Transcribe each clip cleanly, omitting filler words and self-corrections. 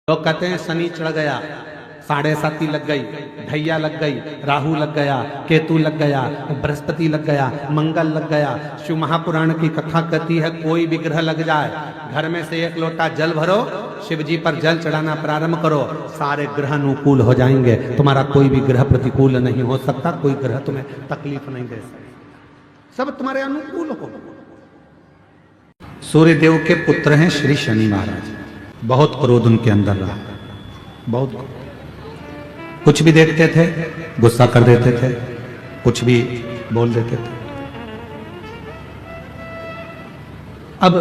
लोग कहते हैं शनि चढ़ गया, 7.5 लग गई, ढैया लग गई, राहु लग गया, केतु लग गया, बृहस्पति लग गया, मंगल लग गया। शिव महापुराण की कथा कहती है कोई भी ग्रह लग जाए, घर में से 1 लोटा जल भरो, शिव जी पर जल चढ़ाना प्रारंभ करो, सारे ग्रह अनुकूल हो जाएंगे। तुम्हारा कोई भी ग्रह प्रतिकूल नहीं हो सकता, कोई ग्रह तुम्हें तकलीफ नहीं दे सकता, सब तुम्हारे अनुकूल हो। सूर्यदेव के पुत्र हैं श्री शनि महाराज। बहुत क्रोध उनके अंदर रहा, बहुत कुछ भी देखते थे गुस्सा कर देते थे, कुछ भी बोल देते थे। अब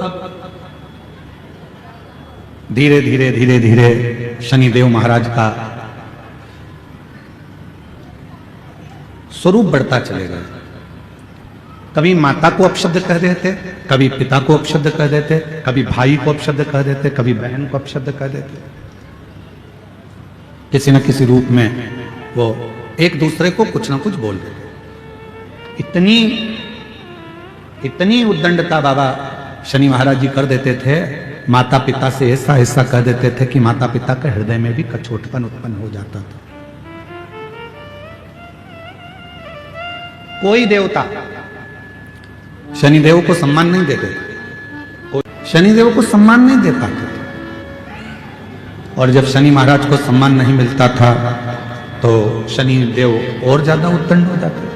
धीरे धीरे धीरे धीरे शनिदेव महाराज का स्वरूप बढ़ता चलेगा। कभी माता को अपशब्द कह देते, कभी पिता को अपशब्द कह देते, कभी भाई को अपशब्द कह देते, कभी बहन को अपशब्द कह देते। किसी न किसी रूप में वो एक दूसरे को कुछ ना कुछ बोल देते। इतनी उद्दंडता बाबा शनि महाराज जी कर देते थे, माता पिता से ऐसा ऐसा कह देते थे कि माता पिता के हृदय में भी कछोटपन उत्पन्न हो जाता था। कोई देवता शनिदेव को सम्मान नहीं देते थे, शनिदेव को सम्मान नहीं दे पाते थे। और जब शनि महाराज को सम्मान नहीं मिलता था तो शनिदेव और ज्यादा उत्तंड हो जाते थे।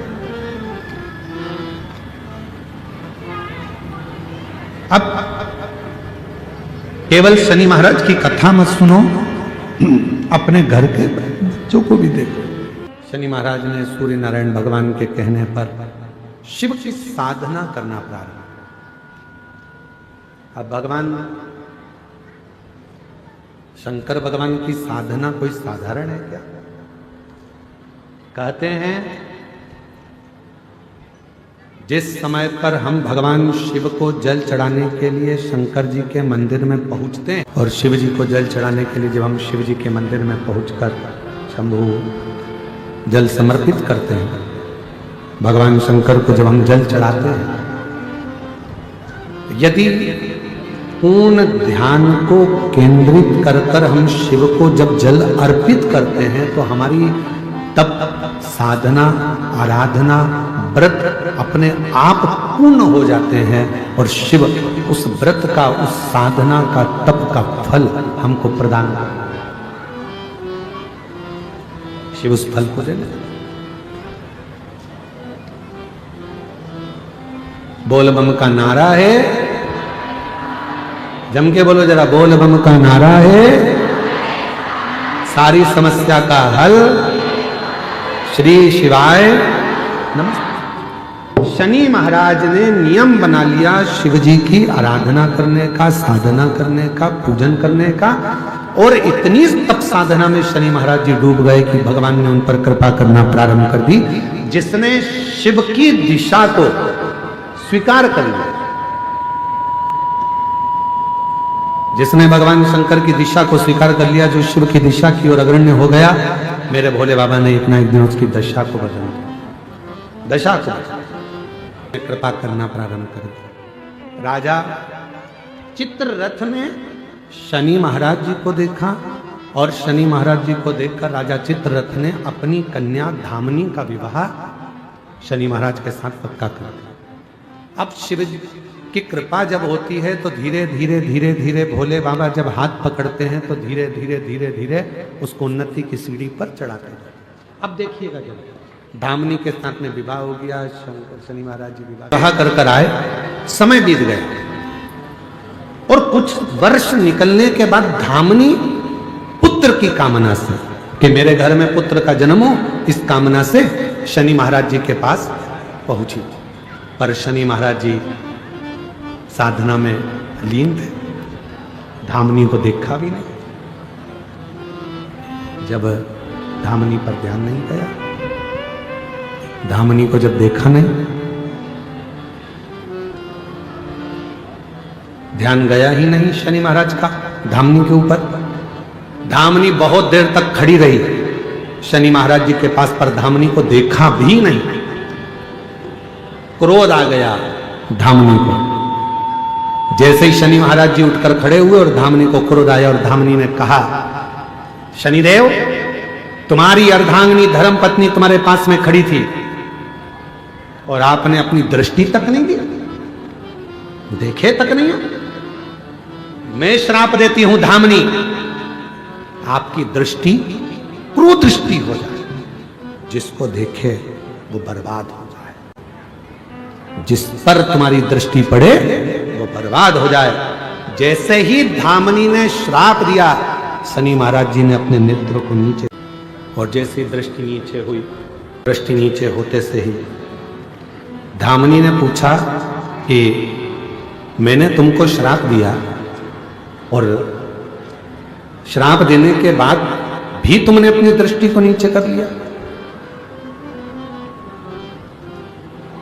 अब केवल शनि महाराज की कथा मत सुनो, अपने घर के बच्चों को भी देखो। शनि महाराज ने सूर्य नारायण भगवान के कहने पर शिव की साधना करना प्रारंभ। अब भगवान शंकर भगवान की साधना कोई साधारण है क्या? कहते हैं जिस समय पर हम भगवान शिव को जल चढ़ाने के लिए शंकर जी के मंदिर में पहुंचते हैं, और शिव जी को जल चढ़ाने के लिए जब हम शिव जी के मंदिर में पहुंचकर शंभु जल समर्पित करते हैं, भगवान शंकर को जब हम जल चढ़ाते हैं, यदि पूर्ण ध्यान को केंद्रित कर कर हम शिव को जब जल अर्पित करते हैं तो हमारी तप, साधना, आराधना, व्रत अपने आप पूर्ण हो जाते हैं और शिव उस व्रत का, उस साधना का, तप का फल हमको प्रदान करते हैं। शिव उस फल को दे देते। बोल बम का नारा है, जम के बोलो जरा, बोल बम का नारा है, सारी समस्या का हल श्री शिवाय नमस्ते। शनि महाराज ने नियम बना लिया शिव जी की आराधना करने का, साधना करने का, पूजन करने का, और इतनी तप साधना में शनि महाराज जी डूब गए कि भगवान ने उन पर कृपा करना प्रारंभ कर दी। जिसने शिव की दिशा को स्वीकार कर लिया, जिसने भगवान शंकर की दिशा को स्वीकार कर लिया, जो शिव की दिशा की ओर अग्रण्य हो गया, मेरे भोले बाबा ने एक ना एक दिन उसकी दशा को बदल दिया, दशा को कृपा करना प्रारंभ कर दिया। राजा चित्ररथ ने शनि महाराज जी को देखा, और शनि महाराज जी को देखकर राजा चित्ररथ ने अपनी कन्या धामनी का विवाह शनि महाराज के साथ पक्का कर दिया। अब शिव की कृपा जब होती है तो धीरे धीरे धीरे धीरे भोले बाबा जब हाथ पकड़ते हैं तो धीरे धीरे धीरे धीरे उसको उन्नति की सीढ़ी पर चढ़ाते हैं। अब देखिएगा जब धामनी के साथ में विवाह हो गया, शनि महाराज जी विवाह कर आए, समय बीत गया और कुछ वर्ष निकलने के बाद धामनी पुत्र की कामना से कि मेरे घर में पुत्र का जन्म हो, इस कामना से शनि महाराज जी के पास पहुंची। पर शनि महाराज जी साधना में लीन थे, धामनी को देखा भी नहीं। जब धामनी पर ध्यान नहीं गया, धामनी को जब देखा नहीं, ध्यान गया ही नहीं शनि महाराज का धामनी के ऊपर। धामनी बहुत देर तक खड़ी रही शनि महाराज जी के पास, पर धामनी को देखा भी नहीं। क्रोध आ गया धामनी को। जैसे ही शनि महाराज जी उठकर खड़े हुए और धामनी को क्रोध आया और धामनी ने कहा शनिदेव, तुम्हारी अर्धांगिनी धर्म पत्नी तुम्हारे पास में खड़ी थी और आपने अपनी दृष्टि तक नहीं दी, देखे तक नहीं हो। मैं श्राप देती हूं धामनी, आपकी दृष्टि कुदृष्टि हो जाए, जिसको देखे वो बर्बाद हो जाए, जिस पर तुम्हारी दृष्टि पड़े वो बर्बाद हो जाए। जैसे ही धामनी ने श्राप दिया, शनि महाराज जी ने अपने नेत्र को नीचे, और जैसी दृष्टि नीचे हुई, दृष्टि नीचे होते से ही धामनी ने पूछा कि मैंने तुमको श्राप दिया और श्राप देने के बाद भी तुमने अपनी दृष्टि को नीचे कर लिया,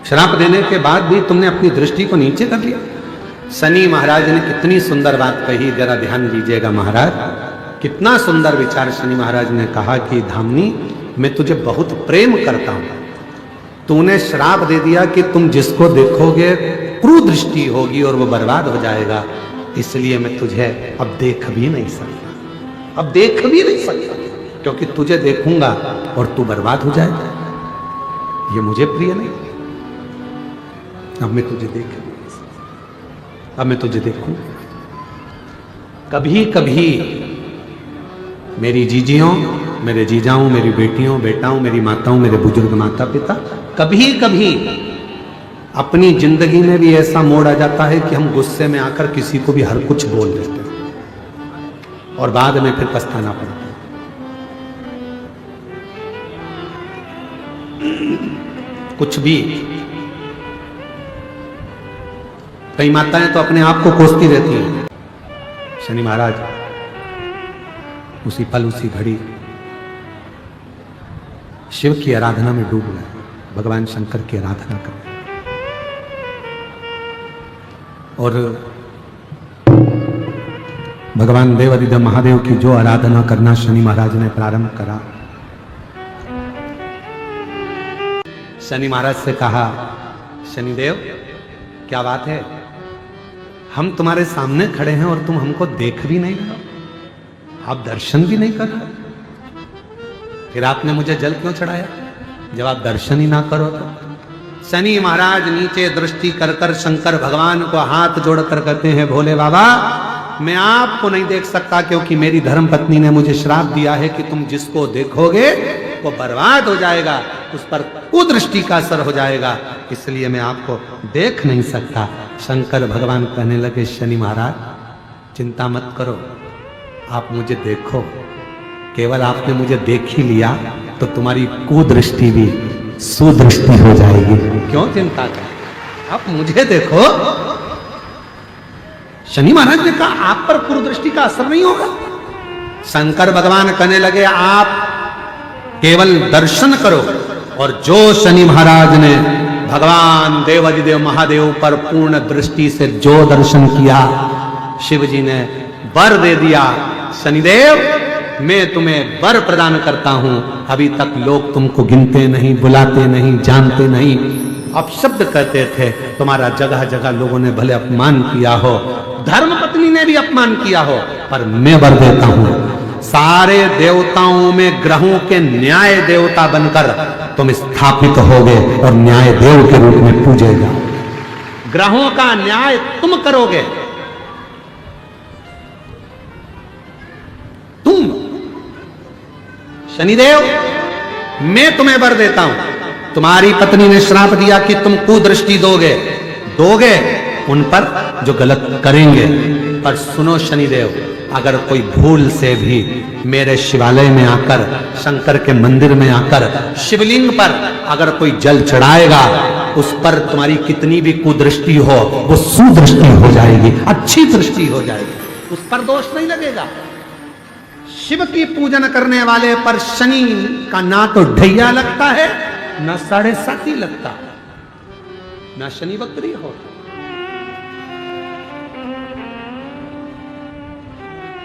श्राप देने के बाद भी तुमने अपनी दृष्टि को नीचे कर लिया। शनि महाराज ने कितनी सुंदर बात कही, जरा ध्यान दीजिएगा महाराज, कितना सुंदर विचार शनि महाराज ने कहा कि धामनी, मैं तुझे बहुत प्रेम करता हूं, तूने श्राप दे दिया कि तुम जिसको देखोगे कुदृष्टि होगी और वो बर्बाद हो जाएगा, इसलिए मैं तुझे अब देख भी नहीं सकता, अब देख भी नहीं सकता, क्योंकि तुझे देखूंगा और तू बर्बाद हो जाएगा, ये मुझे प्रिय नहीं। अब मैं तुझे देख नहीं सकता, अब मैं तुझे देखूंगा। कभी कभी मेरी जीजियों, मेरे जीजाओं, मेरी बेटियों, बेटाओं, मेरी माताओं, मेरे बुजुर्ग माता पिता, कभी कभी अपनी जिंदगी में भी ऐसा मोड़ आ जाता है कि हम गुस्से में आकर किसी को भी हर कुछ बोल देते हैं और बाद में फिर पछताना पड़ता है। कुछ भी, कई माताएं तो अपने आप को कोसती रहती हैं। शनि महाराज उसी पल उसी घड़ी शिव की आराधना में डूब गए, भगवान शंकर की आराधना कर, और भगवान देवादिदेव महादेव की जो आराधना करना शनि महाराज ने प्रारंभ करा, शनि महाराज से कहा, शनिदेव क्या बात है, हम तुम्हारे सामने खड़े हैं और तुम हमको देख भी नहीं रहे हो, आप दर्शन भी नहीं कर रहे, फिर आपने मुझे जल क्यों चढ़ाया जब आप दर्शन ही ना करो तो। शनि महाराज नीचे दृष्टि कर कर शंकर भगवान को हाथ जोड़कर कहते हैं, भोले बाबा मैं आपको नहीं देख सकता, क्योंकि मेरी धर्म पत्नी ने मुझे श्राप दिया है कि तुम जिसको देखोगे वो बर्बाद हो जाएगा, उस पर कुदृष्टि का असर हो जाएगा, इसलिए मैं आपको देख नहीं सकता। शंकर भगवान कहने लगे, शनि महाराज चिंता मत करो, आप मुझे देखो, केवल आपने मुझे देख ही लिया तो तुम्हारी कुदृष्टि भी सुदृष्टि हो जाएगी, क्यों चिंता कर, आप मुझे देखो। शनि महाराज ने कहा, आप पर कुदृष्टि का असर नहीं होगा। शंकर भगवान कहने लगे, आप केवल दर्शन करो, और जो शनि महाराज ने भगवान देवादिदेव महादेव पर पूर्ण दृष्टि से जो दर्शन किया, शिव जी ने वर दे दिया, शनिदेव मैं तुम्हें वर प्रदान करता हूं, अभी तक लोग तुमको गिनते नहीं, बुलाते नहीं, जानते नहीं, अपशब्द कहते थे, तुम्हारा जगह जगह लोगों ने भले अपमान किया हो, धर्म पत्नी ने भी अपमान किया हो, पर मैं वर देता हूं, सारे देवताओं में ग्रहों के न्याय देवता बनकर तुम स्थापित होगे और न्याय देव के रूप में पूजे जाओ, ग्रहों का न्याय तुम करोगे, तुम शनिदेव मैं तुम्हें वर देता हूं, तुम्हारी पत्नी ने श्राप दिया कि तुम कुदृष्टि दोगे उन पर जो गलत करेंगे, पर सुनो शनिदेव, अगर कोई भूल से भी मेरे शिवालय में आकर, शंकर के मंदिर में आकर शिवलिंग पर अगर कोई जल चढ़ाएगा, उस पर तुम्हारी कितनी भी कुदृष्टि हो वो सुदृष्टि हो जाएगी, अच्छी दृष्टि हो जाएगी, उस पर दोष नहीं लगेगा। शिव की पूजन करने वाले पर शनि का ना तो ढैया लगता है, ना 7.5 लगता, ना शनि वक्री होता।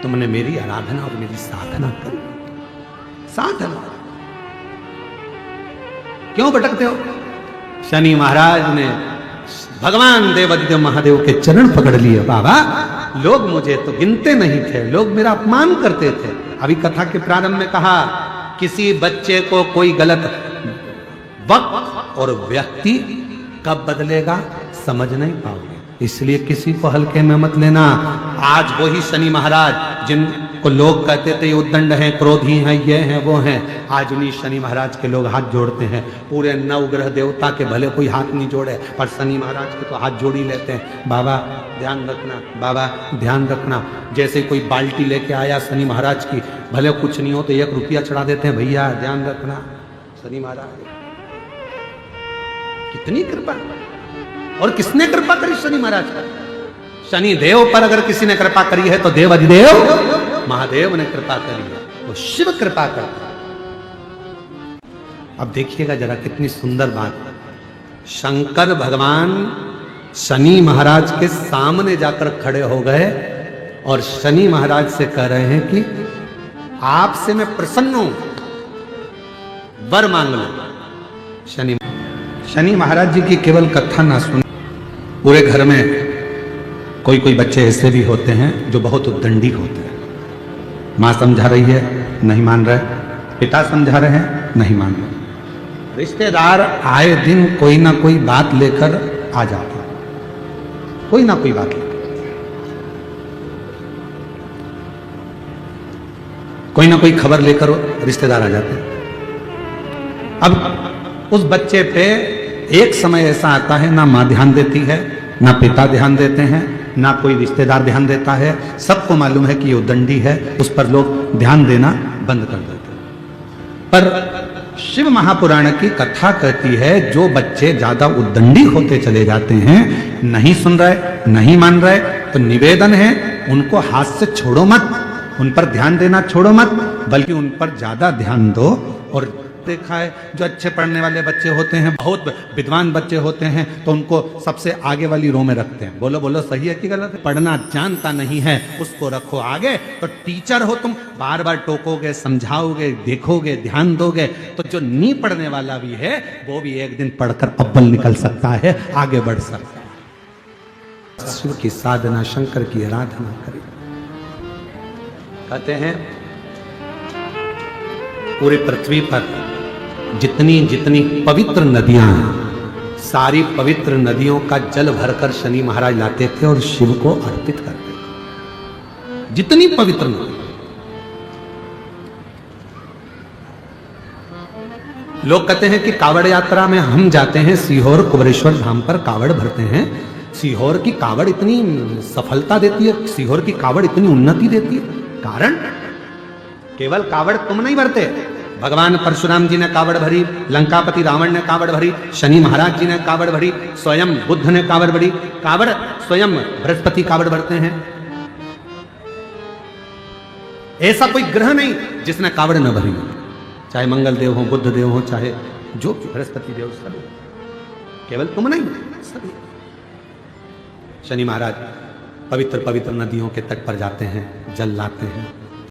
तुमने मेरी आराधना और मेरी साधना करी, साधना क्यों भटकते हो? शनि महाराज ने भगवान देवादिदेव महादेव के चरण पकड़ लिए, बाबा लोग मुझे तो गिनते नहीं थे, लोग मेरा अपमान करते थे, अभी कथा के प्रारंभ में कहा, किसी बच्चे को कोई गलत वक्त और व्यक्ति कब बदलेगा समझ नहीं पाओगे, इसलिए किसी को हल्के में मत लेना। आज वही शनि महाराज जिनको लोग कहते थे उद्दंड हैं, क्रोधी हैं, ये हैं, वो हैं, आज उन्हीं शनि महाराज के लोग हाथ जोड़ते हैं। पूरे नवग्रह देवता के भले कोई हाथ नहीं जोड़े, पर शनि महाराज के तो हाथ जोड़ ही लेते हैं। बाबा ध्यान रखना, बाबा ध्यान रखना। जैसे कोई बाल्टी लेके आया शनि महाराज की, भले कुछ नहीं हो तो 1 रुपया चढ़ा देते हैं, भैया ध्यान रखना। शनि महाराज कितनी कृपा, और किसने कृपा करी शनि महाराज पर? शनि देव पर अगर किसी ने कृपा करी है तो देव अधिदेव महादेव ने कृपा करी है, वो शिव कृपा करता है। अब देखिएगा जरा कितनी सुंदर बात, शंकर भगवान शनि महाराज के सामने जाकर खड़े हो गए और शनि महाराज से कह रहे हैं कि आपसे मैं प्रसन्न हूं, वर मांग लो। शनि महाराज जी की केवल कथा ना सुन, पूरे घर में कोई कोई बच्चे ऐसे भी होते हैं जो बहुत उद्दंडी होते हैं। माँ समझा रही है नहीं मान रहे, पिता समझा रहे हैं नहीं मान रहे, रिश्तेदार आए दिन कोई ना कोई बात लेकर आ जाते हैं, कोई ना कोई बात लेकर, कोई ना कोई खबर लेकर रिश्तेदार आ जाते हैं। अब उस बच्चे पे एक समय ऐसा आता है ना माँ ध्यान देती है, ना पिता ध्यान देते हैं, ना कोई रिश्तेदार ध्यान देता है। सबको मालूम है कि ये उद्दंडी है, उस पर लोग ध्यान देना बंद कर देते हैं। पर शिव महापुराण की कथा कहती है जो बच्चे ज्यादा उद्दंडी होते चले जाते हैं, नहीं सुन रहे, नहीं मान रहे, तो निवेदन है उनको हाथ से छोड़ो मत, उन पर ध्यान देना छोड़ो मत, बल्कि उन पर ज्यादा ध्यान दो। और देखा है जो अच्छे पढ़ने वाले बच्चे होते हैं, बहुत विद्वान बच्चे होते हैं, तो उनको सबसे आगे वाली रो में रखते हैं। बोलो बोलो सही है कि गलत है? पढ़ना जानता नहीं है उसको रखो आगे। तो टीचर हो तुम, बार बार टोकोगे, समझाओगे, देखोगे, ध्यान दोगे, तो जो नहीं पढ़ने वाला भी है वो भी एक दिन पढ़कर अव्वल निकल सकता है, आगे बढ़ सकता है। शिव की साधना, शंकर की आराधना करें। कहते हैं पूरे पृथ्वी पर जितनी जितनी पवित्र नदियां हैं, सारी पवित्र नदियों का जल भरकर शनि महाराज लाते थे और शिव को अर्पित करते थे। जितनी पवित्र नदी, लोग कहते हैं कि कावड़ यात्रा में हम जाते हैं सीहोर कुबरेश्वर धाम पर कावड़ भरते हैं। सीहोर की कावड़ इतनी सफलता देती है, सीहोर की कावड़ इतनी उन्नति देती है, कारण केवल कावड़ तुम नहीं भरते, भगवान परशुराम जी ने कावड़ भरी, लंकापति रावण ने कावड़ भरी, शनि महाराज जी ने कावड़ भरी, स्वयं बुद्ध ने कावड़ भरी, कावड़ स्वयं बृहस्पति कावड़ भरते हैं। ऐसा कोई ग्रह नहीं जिसने कावड़ न भरी, चाहे मंगल देव हो, बुद्ध देव हो, चाहे जो बृहस्पति देव, सभी, केवल तुम नहीं, सभी। शनि महाराज पवित्र पवित्र नदियों के तट पर जाते हैं, जल लाते हैं,